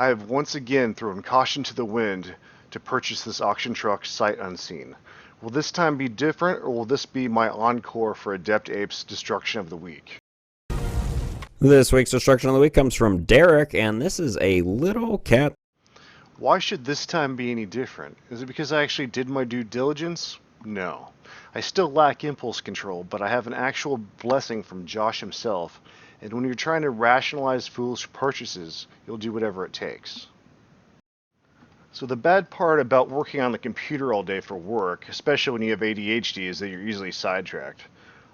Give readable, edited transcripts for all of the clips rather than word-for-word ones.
I have once again thrown caution to the wind to purchase this auction truck sight unseen. Will this time be different, or will this be my encore for Adept Apes' Destruction of the Week? This week's Destruction of the Week comes from Derek, and this is a little cat. Why should this time be any different? Is it because I actually did my due diligence? No. I still lack impulse control, but I have an actual blessing from Josh himself, and when you're trying to rationalize foolish purchases, you'll do whatever it takes. So the bad part about working on the computer all day for work, especially when you have ADHD, is that you're easily sidetracked.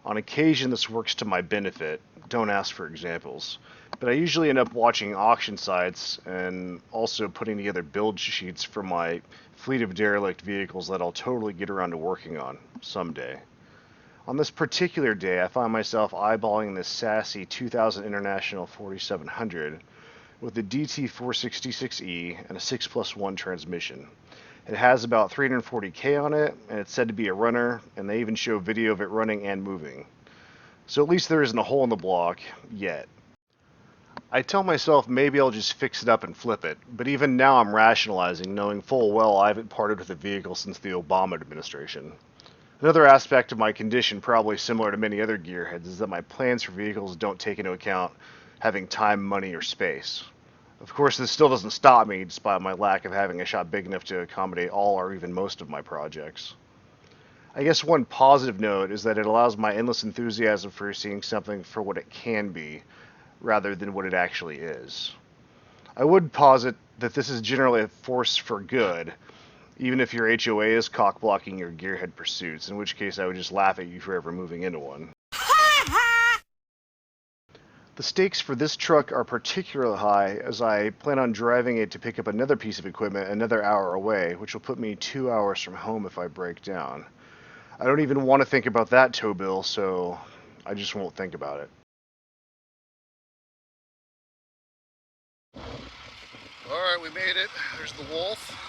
On occasion this works to my benefit, don't ask for examples, but I usually end up watching auction sites and also putting together build sheets for my fleet of derelict vehicles that I'll totally get around to working on someday. On this particular day, I find myself eyeballing this sassy 2000 International 4700 with a DT466E and a 6+1 transmission. It has about 340k on it, and it's said to be a runner, and they even show video of it running and moving. So at least there isn't a hole in the block, yet. I tell myself maybe I'll just fix it up and flip it, but even now I'm rationalizing, knowing full well I haven't parted with the vehicle since the Obama administration. Another aspect of my condition, probably similar to many other gearheads, is that my plans for vehicles don't take into account having time, money, or space. Of course, this still doesn't stop me, despite my lack of having a shop big enough to accommodate all or even most of my projects. I guess one positive note is that it allows my endless enthusiasm for seeing something for what it can be, rather than what it actually is. I would posit that this is generally a force for good, even if your HOA is cock-blocking your gearhead pursuits, in which case I would just laugh at you for ever moving into one. The stakes for this truck are particularly high, as I plan on driving it to pick up another piece of equipment another hour away, which will put me 2 hours from home if I break down. I don't even want to think about that tow bill, so I just won't think about it. Alright, we made it. There's the Wolf.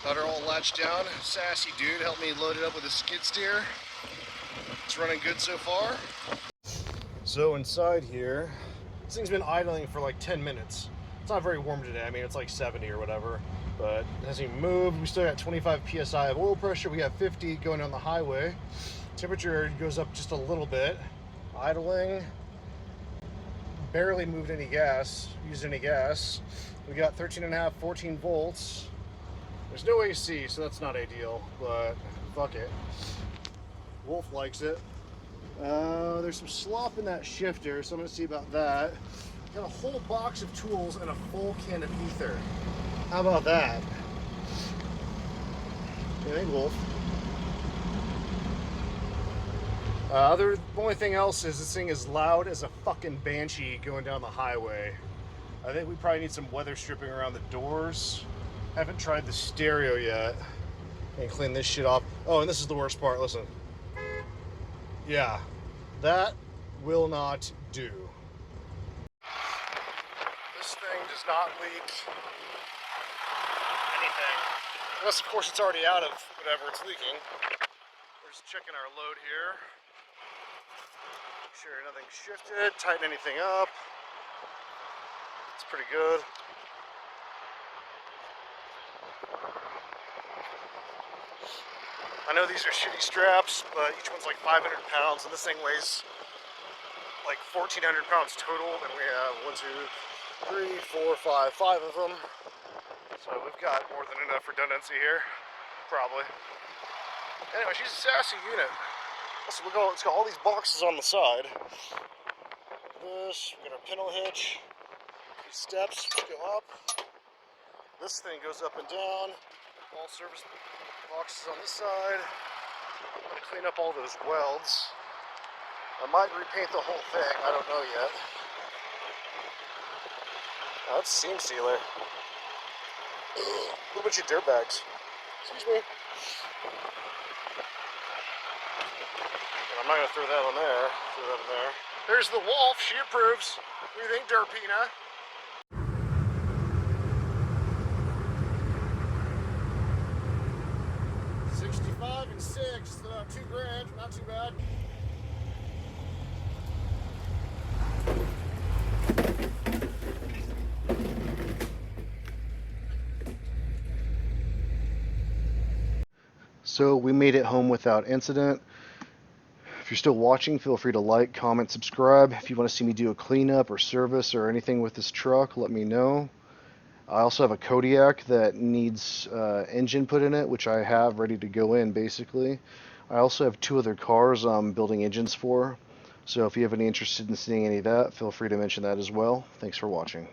Got her all latched down. Sassy dude helped me load it up with a skid steer. It's running good so far. So inside here, this thing's been idling for like 10 minutes. It's not very warm today. I mean, it's like 70 or whatever, but it hasn't even moved. We still got 25 psi of oil pressure. We have 50 going down the highway. Temperature goes up just a little bit. Idling. Barely moved any gas, used any gas. We got 13.5, 14 volts. There's no AC, so that's not ideal, but fuck it. Wolf likes it. There's some slop in that shifter, so I'm gonna see about that. Got a whole box of tools and a full can of ether. How about that? Anything, Wolf? The only thing else is this thing is loud as a fucking banshee going down the highway. I think we probably need some weather stripping around the doors. Haven't tried the stereo yet. And clean this shit off. Oh, and this is the worst part, listen. Yeah, that will not do. This thing does not leak anything. Unless, of course, it's already out of whatever it's leaking. We're just checking our load here. Make sure nothing's shifted, tighten anything up. It's pretty good. I know these are shitty straps, but each one's like 500 pounds, and this thing weighs like 1,400 pounds total, and we have 1, 2, 3, 4, 5, 5 of them. So we've got more than enough redundancy here, probably. Anyway, she's a sassy unit. So it's got all these boxes on the side. This, we got our pintle hitch. These steps go up. This thing goes up and down. All service boxes on this side. I'm going to clean up all those welds. I might repaint the whole thing. I don't know yet. Oh, that's seam sealer. A bunch of dirt bags. Excuse me. And I'm not going to throw that on there. Throw that in there. There's the Wolf. She approves. What do you think, Derpina? $65 and $6, about $2,000, not too bad. So we made it home without incident. If you're still watching, feel free to like, comment, subscribe. If you want to see me do a cleanup or service or anything with this truck, let me know. I also have a Kodiak that needs engine put in it, which I have ready to go in basically. I also have 2 other cars I'm building engines for. So if you have any interest in seeing any of that, feel free to mention that as well. Thanks for watching.